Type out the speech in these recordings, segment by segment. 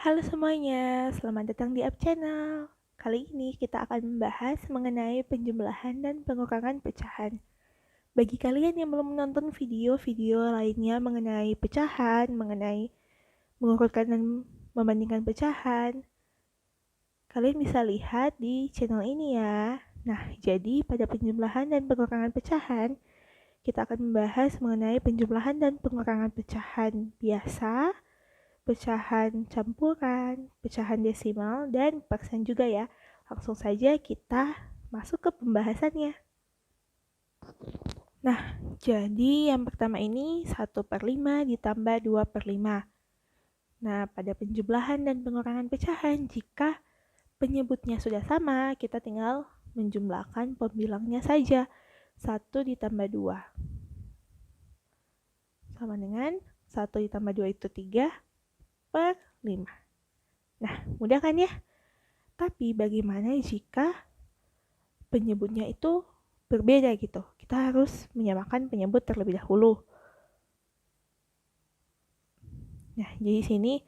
Halo semuanya, selamat datang di Up Channel. Kali ini kita akan membahas mengenai penjumlahan dan pengurangan pecahan. Bagi kalian yang belum menonton video-video lainnya mengenai pecahan, mengenai mengurutkan dan membandingkan pecahan, kalian bisa lihat di channel ini ya. Nah, jadi pada penjumlahan dan pengurangan pecahan, kita akan membahas mengenai penjumlahan dan pengurangan pecahan biasa, pecahan campuran, pecahan desimal, dan persen juga ya. Langsung saja kita masuk ke pembahasannya. Nah, jadi yang pertama ini 1/5 ditambah 2/5. Nah, pada penjumlahan dan pengurangan pecahan, jika penyebutnya sudah sama, kita tinggal menjumlahkan pembilangnya saja. 1 ditambah 2 sama dengan 1 ditambah 2 itu 3/5. Nah, mudah kan ya? Tapi bagaimana jika penyebutnya itu berbeda gitu? Kita harus menyamakan penyebut terlebih dahulu. Nah, jadi sini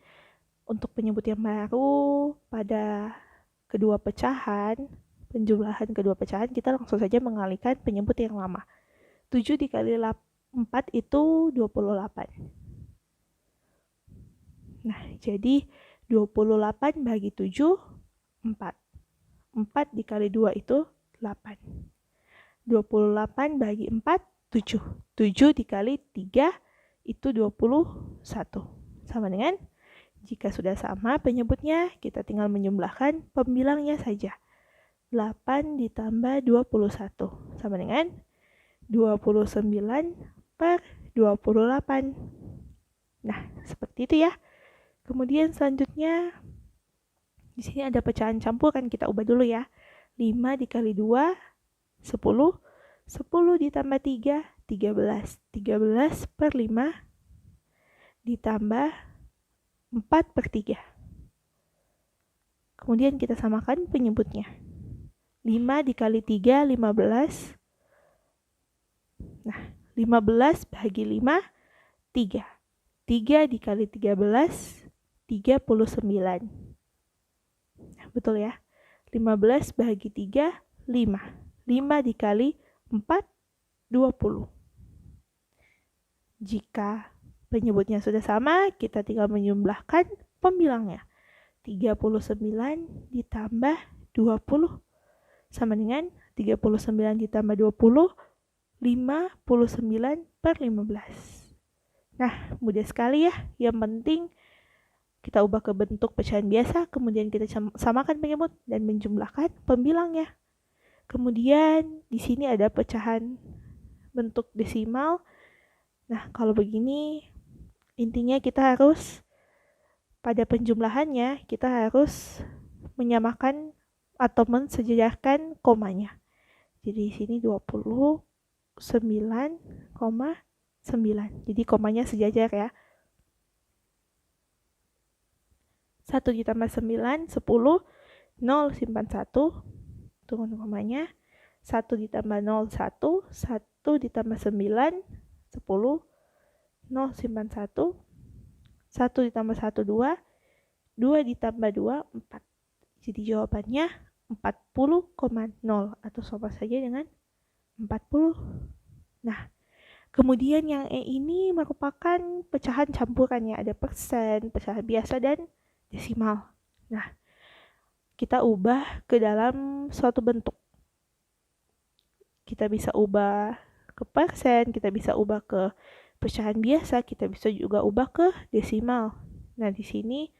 untuk penyebut yang baru pada kedua pecahan, penjumlahan kedua pecahan, kita langsung saja mengalihkan penyebut yang lama. 7 dikali 4 itu 28. Nah, jadi 28 bagi 7, 4. 4 dikali 2 itu 8. 28 bagi 4, 7. 7 dikali 3 itu 21. Sama dengan, jika sudah sama penyebutnya, kita tinggal menjumlahkan pembilangnya saja. 8 ditambah 21. Sama dengan 29/28. Nah, seperti itu ya. Kemudian selanjutnya, di sini ada pecahan campuran, kita ubah dulu ya. 5 dikali 2, 10. 10 ditambah 3, 13. 13/5 ditambah 4/3. Kemudian kita samakan penyebutnya. 5 dikali 3, 15. Nah, 15 bagi 5, 3. 3 dikali 13, 39. Nah, betul ya. 15 bagi 3, 5. 5 dikali 4, 20. Jika penyebutnya sudah sama, kita tinggal menjumlahkan pembilangnya. 39 ditambah 20 sama dengan 39 ditambah 20, 59/15. Nah, mudah sekali ya. Yang penting kita ubah ke bentuk pecahan biasa, kemudian kita samakan penyebut dan menjumlahkan pembilangnya. Kemudian di sini ada pecahan bentuk desimal. Nah, kalau begini intinya kita harus pada penjumlahannya kita harus menyamakan atau mensejajarkan komanya. Jadi di sini 29,9. Jadi komanya sejajar ya. 1 ditambah 9, 10. 0 simpan 1. Turun komanya. 1 ditambah 0, 1. 1 ditambah 9, 10. 0 simpan 1. 1 ditambah 1, 2. 2 ditambah 2, 4. Jadi jawabannya 40,0 atau sama saja dengan 40. Nah, kemudian yang E ini merupakan pecahan campurannya. Ada persen, pecahan biasa, dan desimal. Nah, kita ubah ke dalam suatu bentuk. Kita bisa ubah ke persen, kita bisa ubah ke pecahan biasa, kita bisa juga ubah ke desimal. Nah, di sini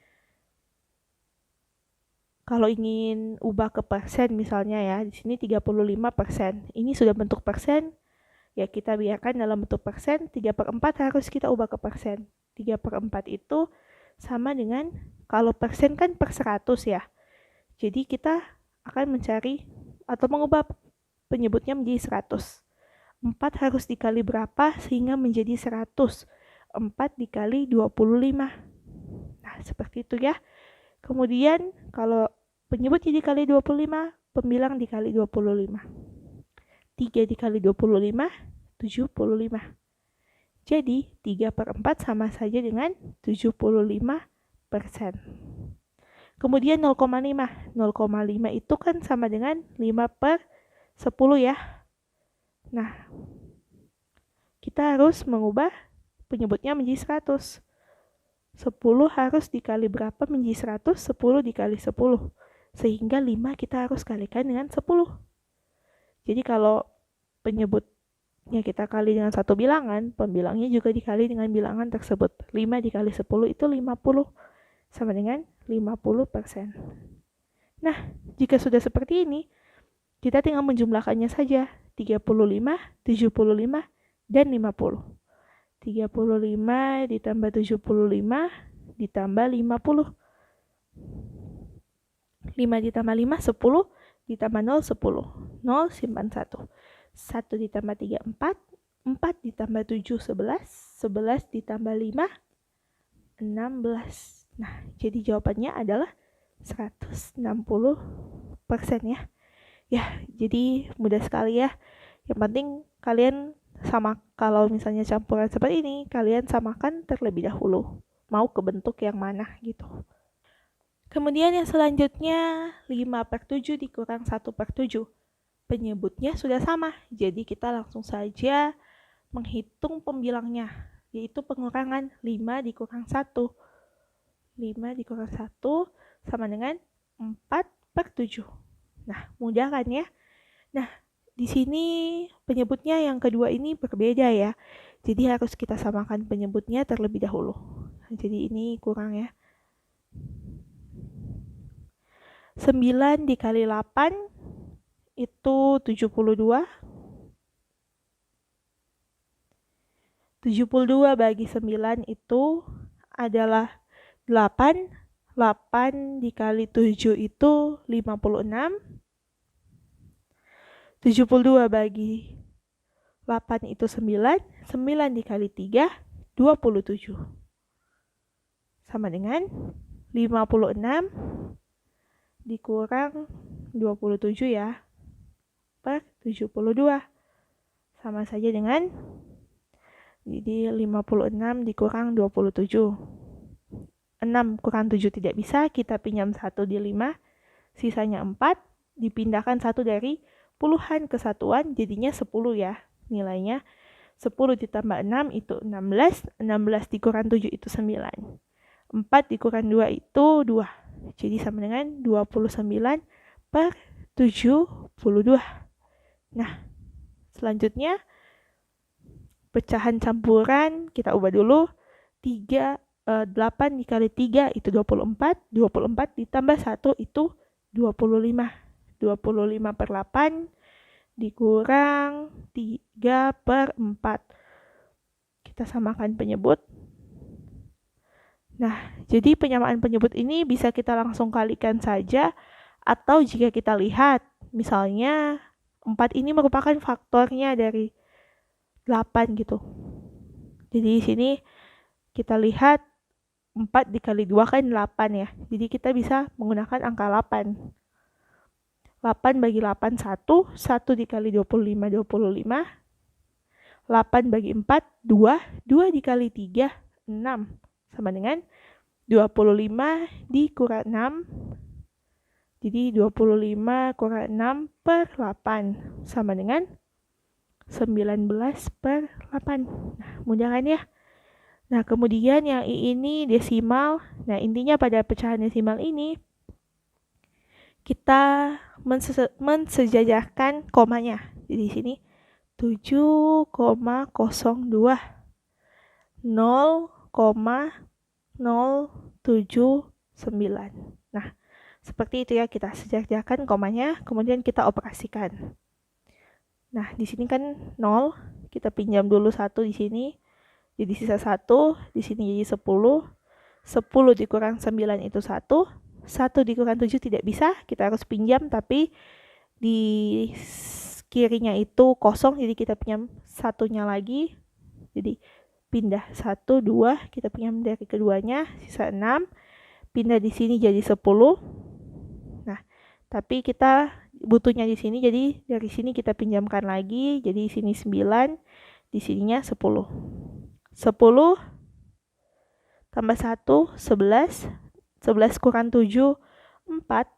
kalau ingin ubah ke persen misalnya ya, di sini 35%. Ini sudah bentuk persen, ya kita biarkan dalam bentuk persen. 3/4 harus kita ubah ke persen. 3/4 itu sama dengan, kalau persen kan per 100 ya. Jadi kita akan mencari atau mengubah penyebutnya menjadi 100. 4 harus dikali berapa sehingga menjadi 100? 4 dikali 25. Nah, seperti itu ya. Kemudian kalau penyebutnya dikali 25, pembilang dikali 25. 3 dikali 25, 75. Jadi 3/4 sama saja dengan 75 Kemudian 0,5. 0,5 itu kan sama dengan 5/10 ya. Nah, kita harus mengubah penyebutnya menjadi 100. 10 harus dikali berapa menjadi 100? 10 dikali 10. Sehingga 5 kita harus kalikan dengan 10. Jadi kalau penyebutnya kita kali dengan satu bilangan, pembilangnya juga dikali dengan bilangan tersebut. 5 dikali 10 itu 50. Sama dengan 50%. Nah, jika sudah seperti ini, kita tinggal menjumlahkannya saja. 35, 75, dan 50. 35 ditambah 75 ditambah 50. 5 ditambah 5, 10. Ditambah 0, 10. 0 simpan 1. 1 ditambah 3, 4. 4 ditambah 7, 11. 11 ditambah 5, 16. Nah, jadi jawabannya adalah 160% ya. Ya, jadi mudah sekali ya. Yang penting kalian kalau misalnya campuran seperti ini, kalian samakan terlebih dahulu. Mau ke bentuk yang mana gitu. Kemudian yang selanjutnya 5/7 dikurang 1/7. Penyebutnya sudah sama, jadi kita langsung saja menghitung pembilangnya, yaitu pengurangan 5 dikurang 1. 5 dikurang 1 sama dengan 4/7. Nah, mudah kan ya? Nah, di sini penyebutnya yang kedua ini berbeda ya. Jadi harus kita samakan penyebutnya terlebih dahulu. Jadi ini kurang ya. 9 dikali 8 itu 72. 72 bagi 9 itu adalah 8. 8 dikali 7 itu 56. 72 bagi 8 itu 9. 9 dikali 3, 27. Sama dengan 56 dikurang 27 ya, per 72. Sama saja dengan, jadi 56 dikurang 27. 6 kurang 7 tidak bisa, kita pinjam 1 di 5, sisanya 4, dipindahkan 1 dari puluhan ke satuan, jadinya 10 ya nilainya. 10 ditambah 6 itu 16, 16 dikurang 7 itu 9. 4 dikurang 2 itu 2. Jadi sama dengan 29/72. Nah, selanjutnya pecahan campuran kita ubah dulu. 8 dikali 3 itu 24. 24 ditambah 1 itu 25. 25/8 dikurang 3/4. Kita samakan penyebut. Nah, jadi penyamaan penyebut ini bisa kita langsung kalikan saja, atau jika kita lihat, misalnya 4 ini merupakan faktornya dari 8 gitu. Jadi di sini kita lihat 4 dikali 2 kan 8 ya. Jadi kita bisa menggunakan angka 8. 8 bagi 8, 1. 1 dikali 25, 25. 8 bagi 4, 2. 2 dikali 3, 6. Sama dengan 25 dikurang 6. Jadi 25 kurang 6/8. Sama dengan 19/8. Nah, mudah kan ya? Nah, kemudian yang ini desimal. Nah, intinya pada pecahan desimal ini, kita mensejajarkan komanya. Jadi di sini 7,02. 0,079. Nah, seperti itu ya, kita sejajarkan komanya, kemudian kita operasikan. Nah, di sini kan 0, kita pinjam dulu 1 di sini, jadi sisa 1, di sini jadi 10. 10 dikurang 9 itu 1. 1 dikurang 7 tidak bisa, kita harus pinjam, tapi di kirinya itu kosong, jadi kita pinjam satunya lagi. Jadi pindah 1, 2, kita pinjam dari keduanya, sisa 6. Pindah di sini jadi 10. Nah, tapi kita butuhnya di sini, jadi dari sini kita pinjamkan lagi, jadi di sini 9, di sininya 10. 10 tambah 1, 11, 11 kurang 7, 4.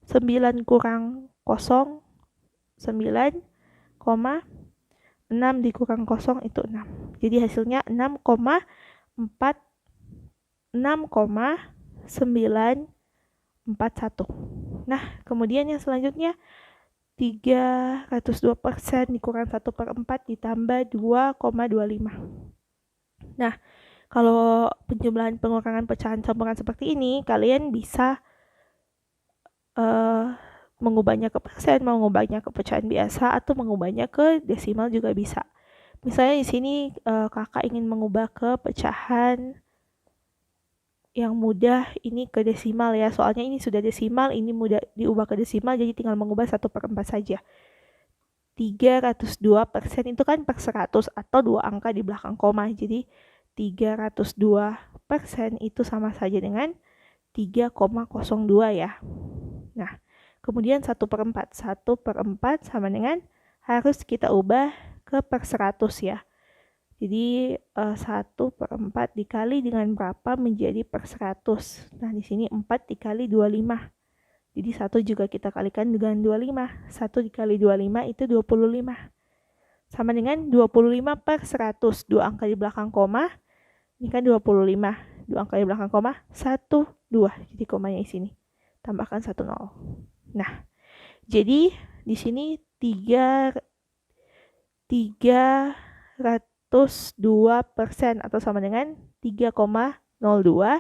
9 kurang 0, 9, 6 dikurang 0 itu 6. Jadi hasilnya 6,941. Nah, kemudian yang selanjutnya 302% dikurang 1/4 ditambah 2,25. Nah, kalau penjumlahan pengurangan pecahan campuran seperti ini, kalian bisa mengubahnya ke persen, mengubahnya ke pecahan biasa, atau mengubahnya ke desimal juga bisa. Misalnya di sini kakak ingin mengubah ke pecahan yang mudah ini ke desimal ya, soalnya ini sudah desimal, ini mudah diubah ke desimal, jadi tinggal mengubah 1/4 saja. 302% itu kan per 100 atau 2 angka di belakang koma, jadi 302% itu sama saja dengan 3,02 ya. Nah, kemudian 1/4. 1/4 sama dengan harus kita ubah ke per 100 ya. Jadi 1/4 dikali dengan berapa menjadi per 100. Nah, di sini 4 dikali 25. Jadi 1 juga kita kalikan dengan 25. 1 dikali 25 itu 25. Sama dengan 25 per 100. 2 angka di belakang koma. Ini kan 25. 2 angka di belakang koma. 1, 2. Jadi komanya di sini. Tambahkan 1, 0. Nah, jadi di sini 302% atau sama dengan 3,02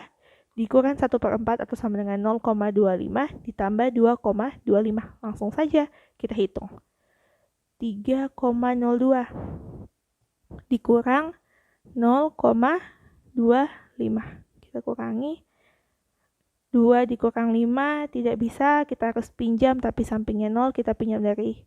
dikurang 1/4 atau sama dengan 0,25 ditambah 2,25. Langsung saja kita hitung. 3,02 dikurang 0,25. Kita kurangi. 2 dikurang 5 tidak bisa, kita harus pinjam, tapi sampingnya 0, kita pinjam dari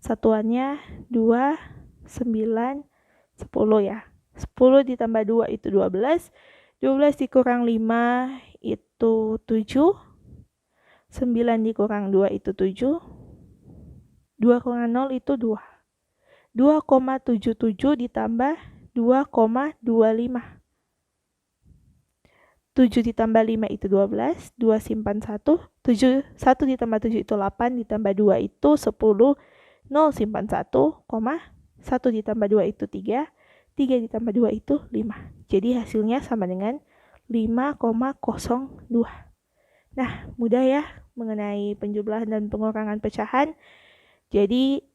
satuannya 2, 9, 10 ya. 10 ditambah 2 itu 12. 12 dikurang 5 itu 7. 9 dikurang 2 itu 7. 2 kurang 0 itu 2. 2,77 ditambah 2,25. 7 ditambah 5 itu 12, 2 simpan 1, 1 ditambah 7 itu 8, ditambah 2 itu 10, 0 simpan 1, 1 ditambah 2 itu 3, 3 ditambah 2 itu 5. Jadi hasilnya sama dengan 5,02. Nah, mudah ya mengenai penjumlahan dan pengurangan pecahan. Jadi,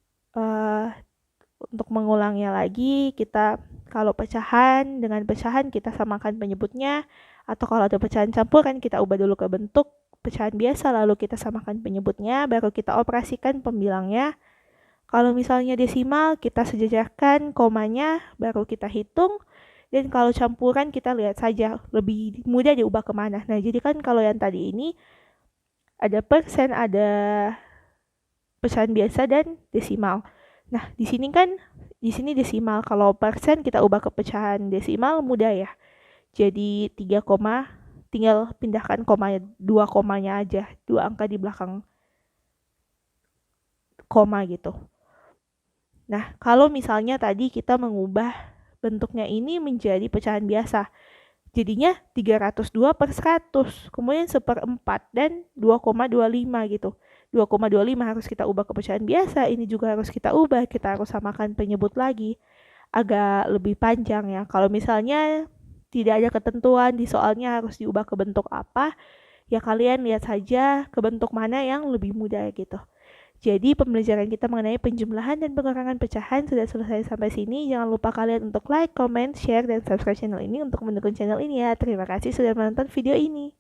untuk mengulangnya lagi, kita kalau pecahan dengan pecahan kita samakan penyebutnya, atau kalau ada pecahan campuran kita ubah dulu ke bentuk pecahan biasa, lalu kita samakan penyebutnya, baru kita operasikan pembilangnya. Kalau misalnya desimal, kita sejajarkan komanya, baru kita hitung. Dan kalau campuran, kita lihat saja lebih mudah diubah kemana. Nah, jadi kan kalau yang tadi ini ada persen, ada pecahan biasa dan desimal. Nah, di sini desimal. Kalau persen kita ubah ke pecahan desimal mudah ya. Jadi 3, tinggal pindahkan koma, 2 komanya aja, 2 angka di belakang koma gitu. Nah, kalau misalnya tadi kita mengubah bentuknya ini menjadi pecahan biasa, jadinya 302 per 100, kemudian 1/4 dan 2,25 gitu. 2,25 harus kita ubah ke pecahan biasa, ini juga harus kita ubah, kita harus samakan penyebut lagi. Agak lebih panjang ya. Kalau misalnya tidak ada ketentuan di soalnya harus diubah ke bentuk apa, ya kalian lihat saja ke bentuk mana yang lebih mudah gitu. Jadi pembelajaran kita mengenai penjumlahan dan pengurangan pecahan sudah selesai sampai sini. Jangan lupa kalian untuk like, comment, share, dan subscribe channel ini untuk mendukung channel ini ya. Terima kasih sudah menonton video ini.